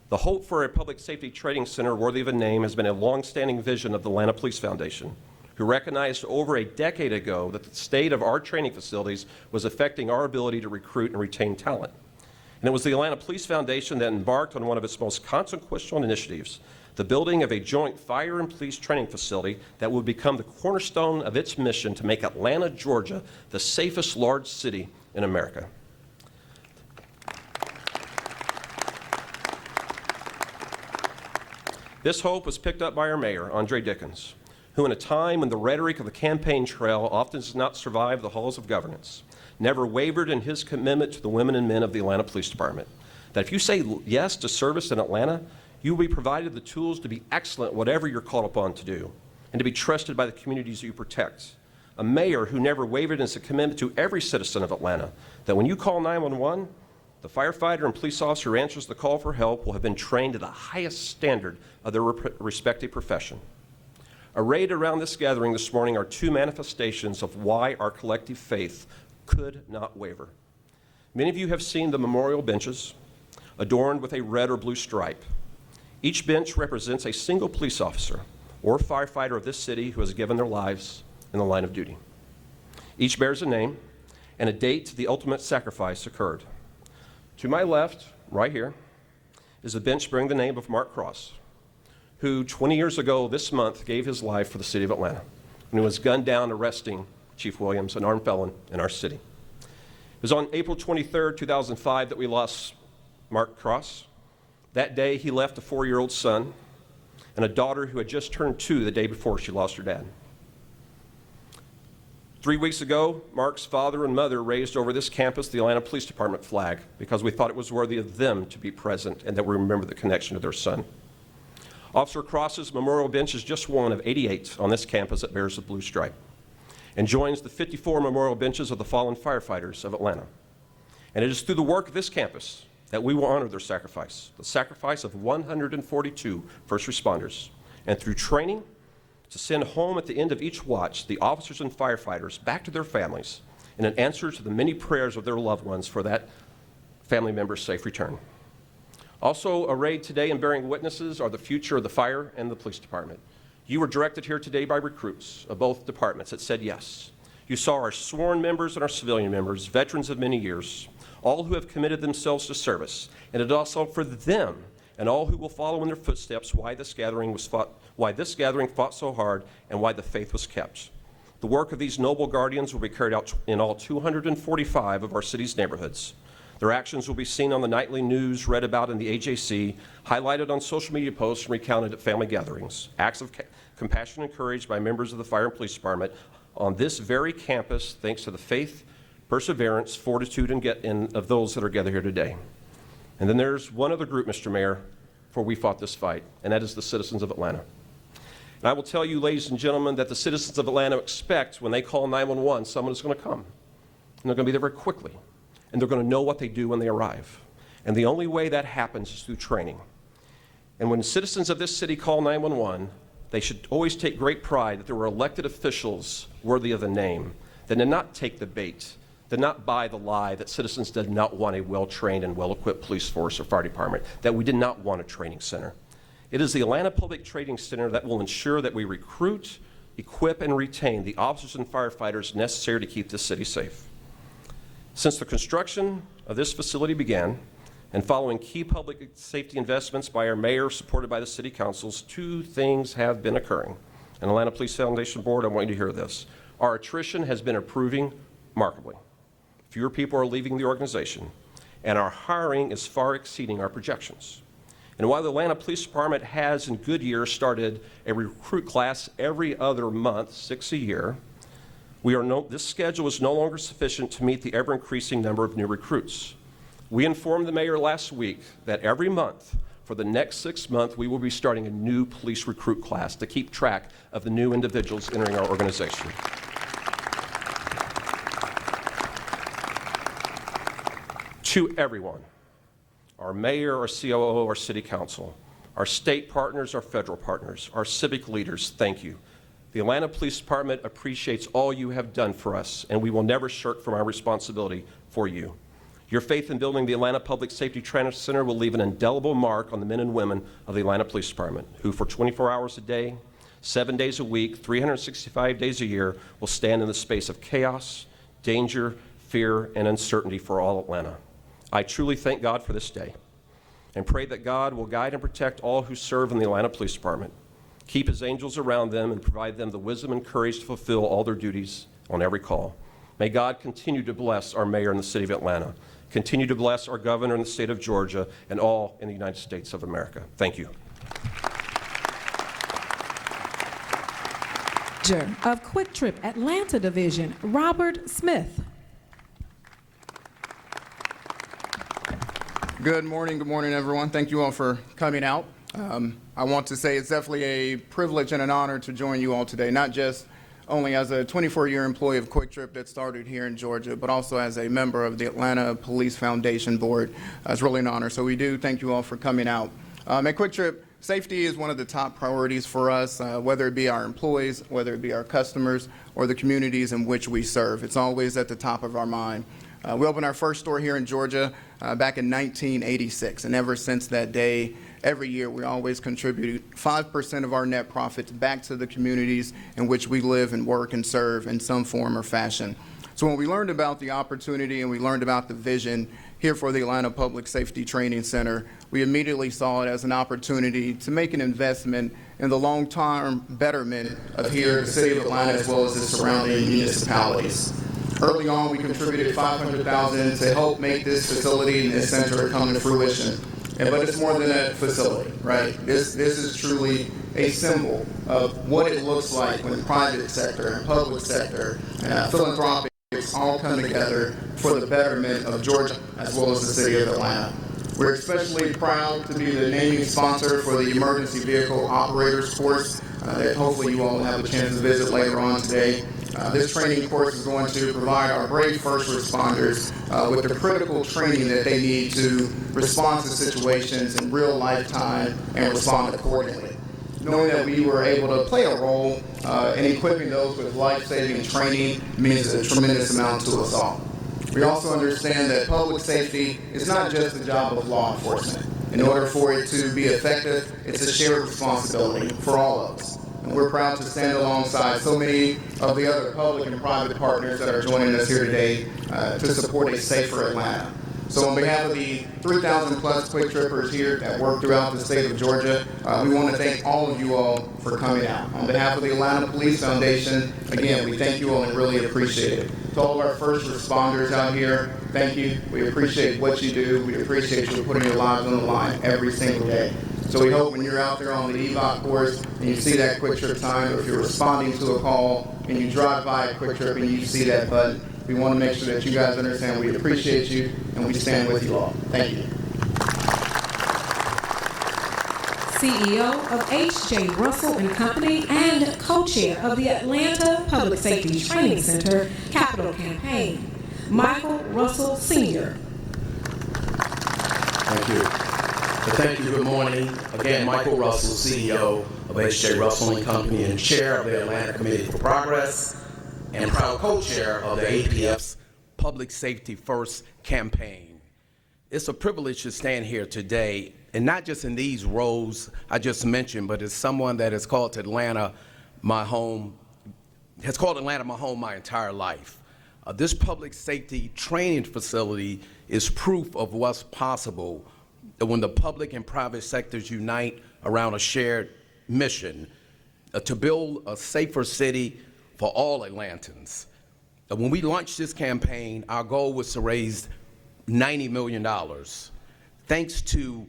The hope for a public safety training center worthy of a name has been a long-standing vision of the Atlanta Police Foundation, who recognized over a decade ago that the state of our training facilities was affecting our ability to recruit and retain talent. And it was the Atlanta Police Foundation that embarked on one of its most consequential initiatives, the building of a joint fire and police training facility that would become the cornerstone of its mission to make Atlanta, Georgia, the safest large city in America. This hope was picked up by our mayor, Andre Dickens, who in a time when the rhetoric of the campaign trail often does not survive the halls of governance, never wavered in his commitment to the women and men of the Atlanta Police Department, that if you say yes to service in Atlanta, you will be provided the tools to be excellent whatever you're called upon to do, and to be trusted by the communities that you protect. A mayor who never wavered in his commitment to every citizen of Atlanta, that when you call 911, the firefighter and police officer who answers the call for help will have been trained to the highest standard of their respective profession. Arrayed around this gathering this morning are two manifestations of why our collective faith could not waver. Many of you have seen the memorial benches adorned with a red or blue stripe. Each bench represents a single police officer or firefighter of this city who has given their lives in the line of duty. Each bears a name and a date the ultimate sacrifice occurred. To my left, right here, is a bench bearing the name of Mark Cross, who 20 years ago this month gave his life for the city of Atlanta when he was gunned down arresting Chief Williams, an armed felon in our city. It was on April 23rd, 2005 that we lost Mark Cross. That day, he left a 4-year-old son and a daughter who had just turned 2 the day before she lost her dad. 3 weeks ago, Mark's father and mother raised over this campus the Atlanta Police Department flag because we thought it was worthy of them to be present and that we remember the connection to their son. Officer Cross's memorial bench is just one of 88 on this campus that bears the blue stripe and joins the 54 memorial benches of the fallen firefighters of Atlanta. And it is through the work of this campus that we will honor their sacrifice, the sacrifice of 142 first responders, and through training to send home at the end of each watch the officers and firefighters back to their families in an answer to the many prayers of their loved ones for that family member's safe return. Also arrayed today and bearing witnesses are the future of the fire and the police department. You were directed here today by recruits of both departments that said yes. You saw our sworn members and our civilian members, veterans of many years, all who have committed themselves to service. And it is also for them and all who will follow in their footsteps why this gathering fought so hard and why the faith was kept. The work of these noble guardians will be carried out in all 245 of our city's neighborhoods. Their actions will be seen on the nightly news, read about in the AJC, highlighted on social media posts, and recounted at family gatherings. Acts of compassion and courage by members of the Fire and Police Department on this very campus, thanks to the faith, perseverance, fortitude, and of those that are gathered here today. And then there's one other group, Mr. Mayor, for we fought this fight, and that is the citizens of Atlanta. And I will tell you, ladies and gentlemen, that the citizens of Atlanta expect when they call 911, someone is going to come. And they're going to be there very quickly. And they're going to know what they do when they arrive. And the only way that happens is through training. And when citizens of this city call 911, they should always take great pride that there were elected officials worthy of the name that did not take the bait, did not buy the lie that citizens did not want a well-trained and well-equipped police force or fire department, that we did not want a training center. It is the Atlanta Public Training Center that will ensure that we recruit, equip, and retain the officers and firefighters necessary to keep this city safe. Since the construction of this facility began, and following key public safety investments by our mayor, supported by the city councils, two things have been occurring. And Atlanta Police Foundation Board, I want you to hear this. Our attrition has been improving markedly. Fewer people are leaving the organization, and our hiring is far exceeding our projections. And while the Atlanta Police Department has, in good years, started a recruit class every other month, 6 a year, this schedule is no longer sufficient to meet the ever-increasing number of new recruits. We informed the mayor last week that every month for the next 6 months, we will be starting a new police recruit class to keep track of the new individuals entering our organization. To everyone, our mayor, our COO, our city council, our state partners, our federal partners, our civic leaders, thank you. The Atlanta Police Department appreciates all you have done for us, and we will never shirk from our responsibility for you. Your faith in building the Atlanta Public Safety Training Center will leave an indelible mark on the men and women of the Atlanta Police Department, who for 24 hours a day, 7 days a week, 365 days a year, will stand in the space of chaos, danger, fear, and uncertainty for all Atlanta. I truly thank God for this day and pray that God will guide and protect all who serve in the Atlanta Police Department, keep his angels around them, and provide them the wisdom and courage to fulfill all their duties on every call. May God continue to bless our mayor in the city of Atlanta, continue to bless our governor in the state of Georgia, and all in the United States of America. Thank you. Of Quick Trip Atlanta Division, Robert Smith. Good morning, everyone. Thank you all for coming out. I want to say it's definitely a privilege and an honor to join you all today, not just only as a 24-year employee of Quick Trip that started here in Georgia, but also as a member of the Atlanta Police Foundation Board. It's really an honor, so we do thank you all for coming out. At Quick Trip, safety is one of the top priorities for us, whether it be our employees, whether it be our customers, or the communities in which we serve. It's always at the top of our mind. We opened our first store here in Georgia back in 1986, and ever since that day, every year we always contribute 5% of our net profits back to the communities in which we live and work and serve in some form or fashion. So when we learned about the opportunity and we learned about the vision here for the Atlanta Public Safety Training Center, we immediately saw it as an opportunity to make an investment in the long-term betterment of here, the city of Atlanta, as well as the surrounding municipalities. Early on, we contributed $500,000 to help make this facility and this center come to fruition. But it's more than a facility, right? This is truly a symbol of what it looks like when the private sector and public sector and philanthropics all come together for the betterment of Georgia as well as the city of Atlanta. We're especially proud to be the naming sponsor for the Emergency Vehicle Operators course that hopefully you all will have a chance to visit later on today. This training course is going to provide our brave first responders with the critical training that they need to respond to situations in real life time and respond accordingly. Knowing that we were able to play a role in equipping those with life-saving training means a tremendous amount to us all. We also understand that public safety is not just the job of law enforcement. In order for it to be effective, it's a shared responsibility for all of us. And we're proud to stand alongside so many of the other public and private partners that are joining us here today to support a safer Atlanta. So on behalf of the 3,000 plus Quick Trippers here that work throughout the state of Georgia, we want to thank all of you all for coming out. On behalf of the Atlanta Police Foundation, again, we thank you all and really appreciate it. To all of our first responders out here, thank you. We appreciate what you do. We appreciate you putting your lives on the line every single day. So we hope when you're out there on the EVOC course and you see that Quick Trip sign, or if you're responding to a call and you drive by a Quick Trip and you see that button, we want to make sure that you guys understand we appreciate you and we stand with you all. Thank you. CEO of H.J. Russell and Company and co-chair of the Atlanta Public Safety Training Center Capital Campaign, Michael Russell Sr. Thank you. Thank you. Good morning. Again, Michael Russell, CEO of H.J. Russell and Company and chair of the Atlanta Committee for Progress and proud co-chair of the APF's Public Safety First campaign. It's a privilege to stand here today, and not just in these roles I just mentioned, but as someone that has called Atlanta my home my entire life. This public safety training facility is proof of what's possible when the public and private sectors unite around a shared mission to build a safer city for all Atlantans. When we launched this campaign, our goal was to raise $90 million. Thanks to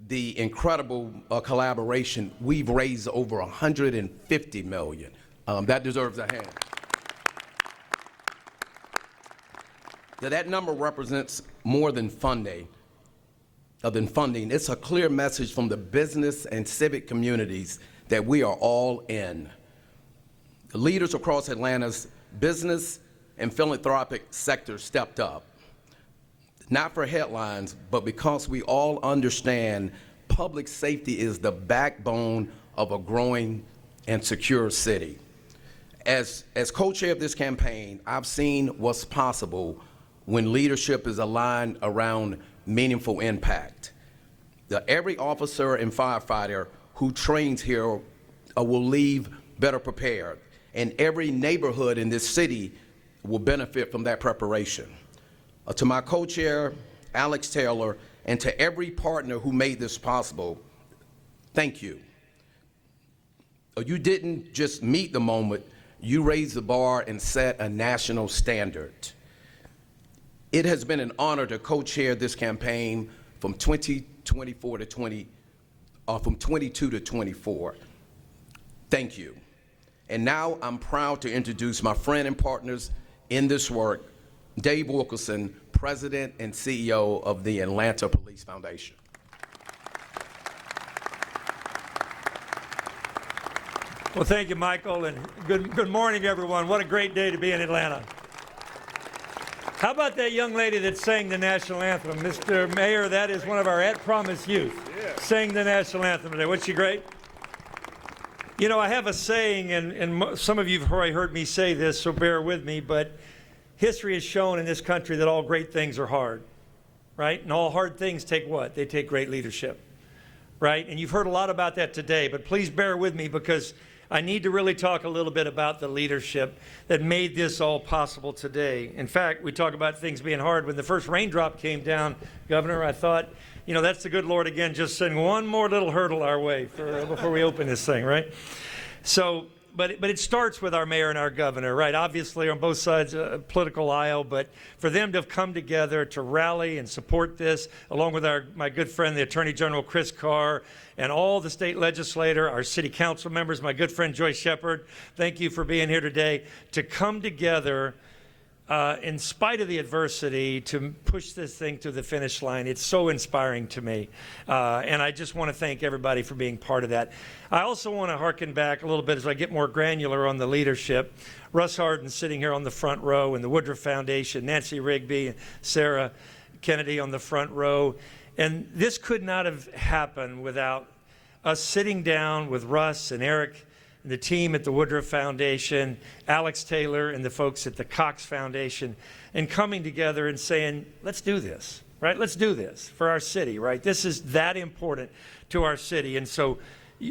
the incredible collaboration, we've raised over $150 million. That deserves a hand. Now, that number represents more than funding. It's a clear message from the business and civic communities that we are all in. The leaders across Atlanta's business and philanthropic sector stepped up, not for headlines, but because we all understand public safety is the backbone of a growing and secure city. As co-chair of this campaign, I've seen what's possible when leadership is aligned around meaningful impact. Every officer and firefighter who trains here will leave better prepared, and every neighborhood in this city will benefit from that preparation. To my co-chair, Alex Taylor, and to every partner who made this possible, thank you. You didn't just meet the moment, you raised the bar and set a national standard. It has been an honor to co-chair this campaign from 22 to 24. Thank you. And now I'm proud to introduce my friend and partners in this work, Dave Wilkinson, President and CEO of the Atlanta Police Foundation. Well, thank you, Michael, and good morning, everyone. What a great day to be in Atlanta. How about that young lady that sang the national anthem? Mr. Mayor, that is one of our At Promise youth. Yeah. Sang the national anthem today. Wasn't she great? You know, I have a saying, and some of you have probably heard me say this, so bear with me, but history has shown in this country that all great things are hard, right? And all hard things take what? They take great leadership, right? And you've heard a lot about that today, but please bear with me because I need to really talk a little bit about the leadership that made this all possible today. In fact, we talk about things being hard. When the first raindrop came down, Governor, I thought, you know, that's the good Lord again, just sending one more little hurdle our way before we open this thing, right? So, but it starts with our mayor and our governor, right? Obviously on both sides of the political aisle, but for them to have come together to rally and support this, along with my good friend, the Attorney General Chris Carr, and all the state legislator, our city council members, my good friend Joyce Shepard, thank you for being here today, to come together in spite of the adversity to push this thing to the finish line. It's so inspiring to me. And I just want to thank everybody for being part of that. I also want to harken back a little bit as I get more granular on the leadership. Russ Harden sitting here on the front row, and the Woodruff Foundation, Nancy Rigby, and Sarah Kennedy on the front row. And this could not have happened without us sitting down with Russ and Eric and the team at the Woodruff Foundation, Alex Taylor and the folks at the Cox Foundation, and coming together and saying, let's do this, right? Let's do this for our city, right? This is that important to our city. And so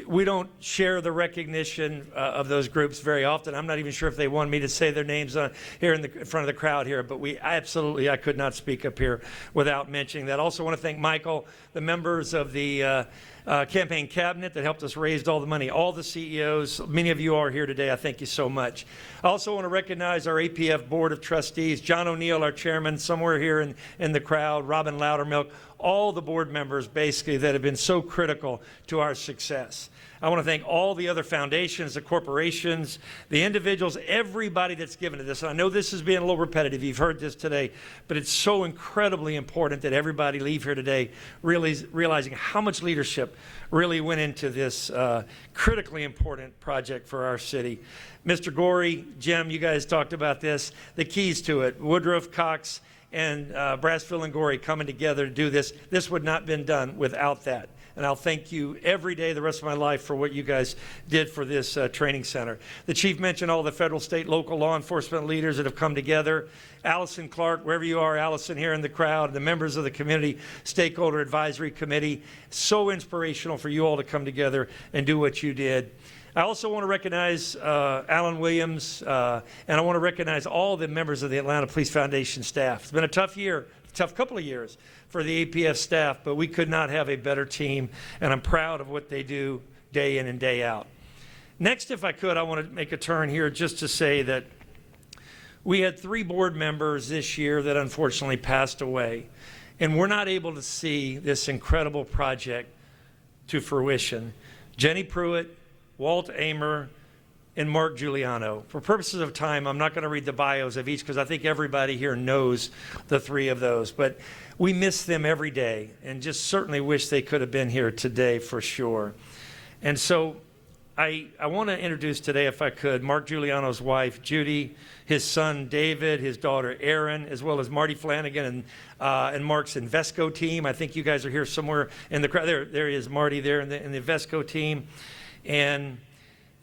we don't share the recognition of those groups very often. I'm not even sure if they want me to say their names here in front of the crowd here, but I could not speak up here without mentioning that. Also want to thank Michael, the members of the campaign cabinet that helped us raise all the money, all the CEOs, many of you are here today. I thank you so much. I also want to recognize our APF Board of Trustees, John O'Neill, our chairman, somewhere here in the crowd, Robin Loudermilk, all the board members basically that have been so critical to our success. I want to thank all the other foundations, the corporations, the individuals, everybody that's given to this. And I know this is being a little repetitive. You've heard this today, but it's so incredibly important that everybody leave here today realizing how much leadership really went into this critically important project for our city. Mr. Gorey, Jim, you guys talked about this, the keys to it, Woodruff, Cox, and Brassfield and Gorey coming together to do this. This would not have been done without that. And I'll thank you every day the rest of my life for what you guys did for this training center. The chief mentioned all the federal, state, local law enforcement leaders that have come together. Allison Clark, wherever you are, Allison here in the crowd, the members of the Community Stakeholder Advisory Committee. So inspirational for you all to come together and do what you did. I also want to recognize Alan Williams, and I want to recognize all the members of the Atlanta Police Foundation staff. It's been a tough year, tough couple of years for the APF staff, but we could not have a better team, and I'm proud of what they do day in and day out. Next, if I could, I want to make a turn here just to say that we had 3 board members this year that unfortunately passed away, and we're not able to see this incredible project to fruition. Jenny Pruitt, Walt Amer, and Mark Giuliano. For purposes of time, I'm not going to read the bios of each because I think everybody here knows the 3 of those. But we miss them every day and just certainly wish they could have been here today for sure. And so I want to introduce today, if I could, Mark Giuliano's wife, Judy, his son, David, his daughter, Erin, as well as Marty Flanagan and Mark's Invesco team. I think you guys are here somewhere in the crowd. There he is, Marty there in the Invesco team. And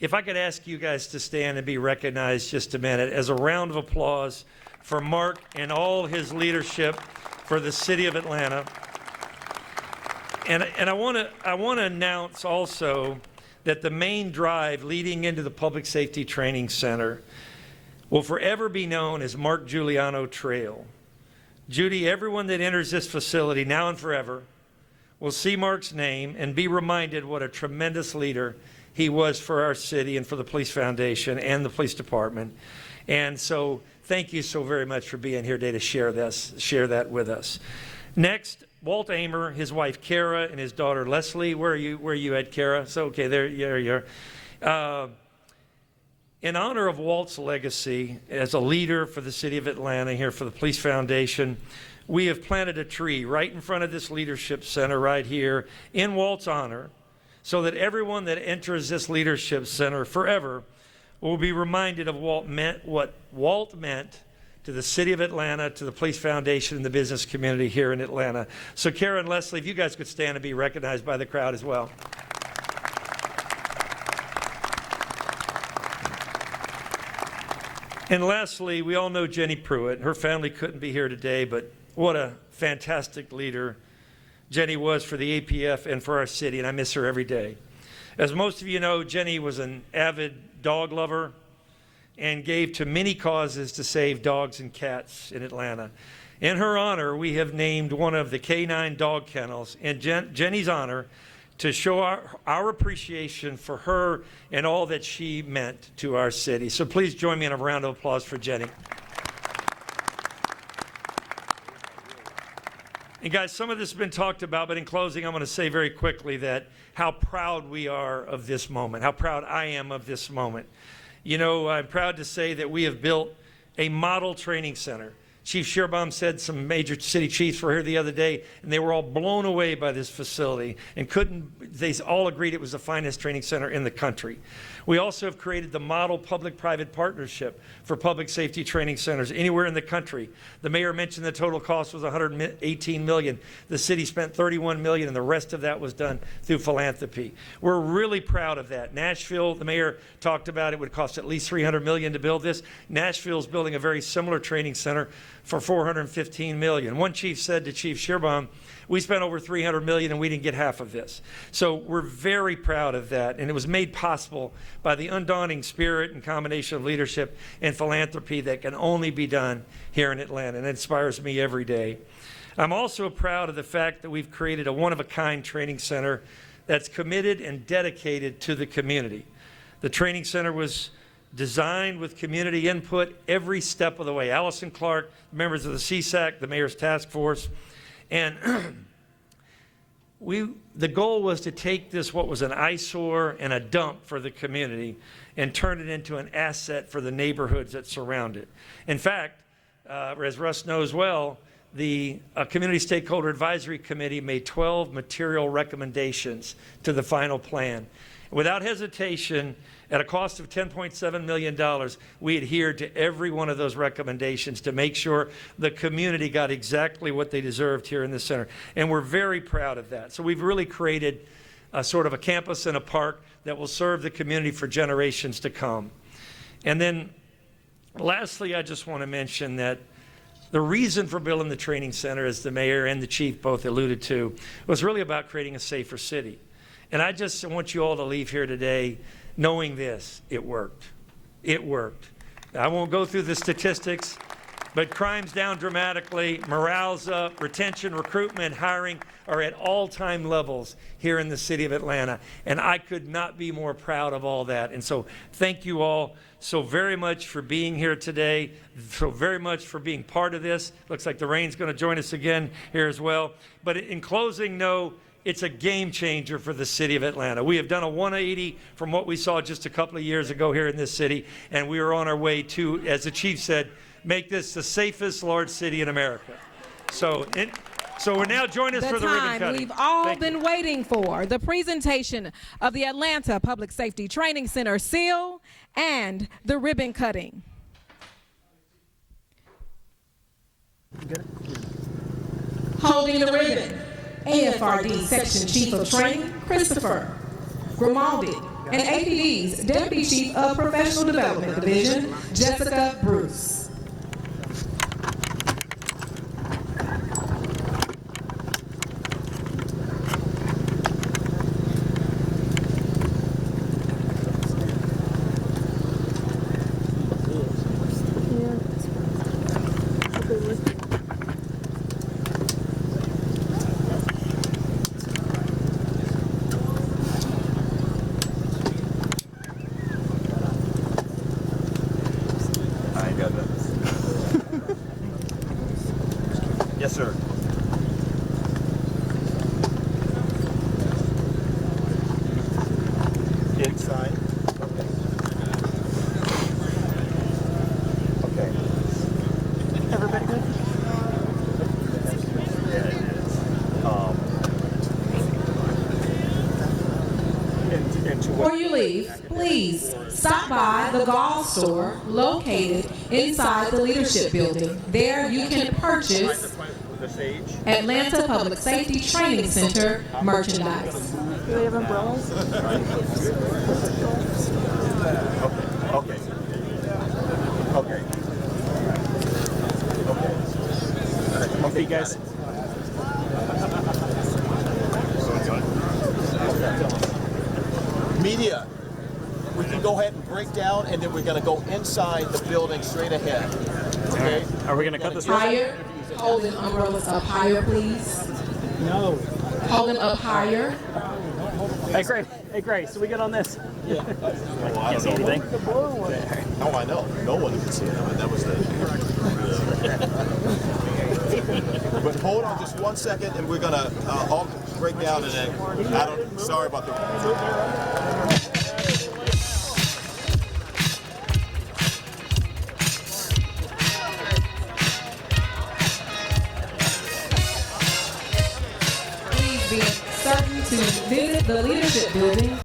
if I could ask you guys to stand and be recognized just a minute as a round of applause for Mark and all his leadership for the city of Atlanta. And I want to announce also that the main drive leading into the Public Safety Training Center will forever be known as Mark Giuliano Trail. Judy, everyone that enters this facility now and forever will see Mark's name and be reminded what a tremendous leader he was for our city and for the Police Foundation and the Police Department. And so thank you so very much for being here today to share that with us. Next, Walt Amer, his wife Kara, and his daughter Leslie. Where are you at, Kara? So, okay, there you are. In honor of Walt's legacy as a leader for the city of Atlanta here for the Police Foundation, we have planted a tree right in front of this leadership center right here in Walt's honor, so that everyone that enters this leadership center forever will be reminded of what Walt meant to the city of Atlanta, to the Police Foundation, and the business community here in Atlanta. So Kara and Leslie, if you guys could stand and be recognized by the crowd as well. And lastly, we all know Jenny Pruitt. Her family couldn't be here today, but what a fantastic leader Jenny was for the APF and for our city, and I miss her every day. As most of you know, Jenny was an avid dog lover and gave to many causes to save dogs and cats in Atlanta. In her honor, we have named one of the K9 dog kennels in Jenny's honor to show our appreciation for her and all that she meant to our city. So please join me in a round of applause for Jenny. And guys, some of this has been talked about, but in closing, I'm going to say very quickly that how proud we are of this moment, how proud I am of this moment. You know, I'm proud to say that we have built a model training center. Chief Schierbaum said some major city chiefs were here the other day, and they were all blown away by this facility and they all agreed it was the finest training center in the country. We also have created the model public-private partnership for public safety training centers anywhere in the country. The mayor mentioned the total cost was $118 million. The city spent $31 million, and the rest of that was done through philanthropy. We're really proud of that. Nashville, the mayor talked about it would cost at least $300 million to build this. Nashville's building a very similar training center for $415 million. One chief said to Chief Schierbaum, we spent over $300 million and we didn't get half of this. So we're very proud of that, and it was made possible by the undaunting spirit and combination of leadership and philanthropy that can only be done here in Atlanta, and it inspires me every day. I'm also proud of the fact that we've created a one-of-a-kind training center that's committed and dedicated to the community. The training center was designed with community input every step of the way. Allison Clark, members of the CSAC, the mayor's task force, and the goal was to take this, what was an eyesore and a dump for the community, and turn it into an asset for the neighborhoods that surround it. In fact, as Russ knows well, the Community Stakeholder Advisory Committee made 12 material recommendations to the final plan. Without hesitation, at a cost of $10.7 million, we adhered to every one of those recommendations to make sure the community got exactly what they deserved here in the center. And we're very proud of that. So we've really created a sort of a campus and a park that will serve the community for generations to come. And then lastly, I just want to mention that the reason for building the training center, as the mayor and the chief both alluded to, was really about creating a safer city. And I just want you all to leave here today knowing this: it worked. It worked. I won't go through the statistics, but crime's down dramatically, morale's up, retention, recruitment, hiring are at all-time levels here in the city of Atlanta. And I could not be more proud of all that. And so thank you all so very much for being here today, so very much for being part of this. Looks like the rain's going to join us again here as well. But in closing, no, it's a game changer for the city of Atlanta. We have done a 180 from what we saw just a couple of years ago here in this city, and we are on our way to, as the chief said, make this the safest large city in America. So we're now join us for the ribbon cutting. We've all been waiting for, the presentation of the Atlanta Public Safety Training Center seal and the ribbon cutting. Holding the ribbon, AFRD Section Chief of Training, Christopher Grimaldi, and APD's Deputy Chief of Professional Development Division, Jessica Bruce. Yes, sir. Inside. Okay. Everybody good? Yeah, it is. Before you leave, please stop by the golf store located inside the Leadership Building. There you can purchase Atlanta Public Safety Training Center merchandise. Do they have umbrellas? Okay. Okay. Okay, guys. Media, we can go ahead and break down, and then we're going to go inside the building straight ahead. Okay? Are we going to cut this? Higher. Hold them umbrellas up higher, please. No. Hold them up higher. Hey, Grace. Hey, Grace. So we get on this? Yeah. I can't see anything. Oh, I know. No one can see it. I mean, that was the... But hold on just 1 second, and we're going to all break down, and then... Sorry about the... Be certain to visit the Leadership Building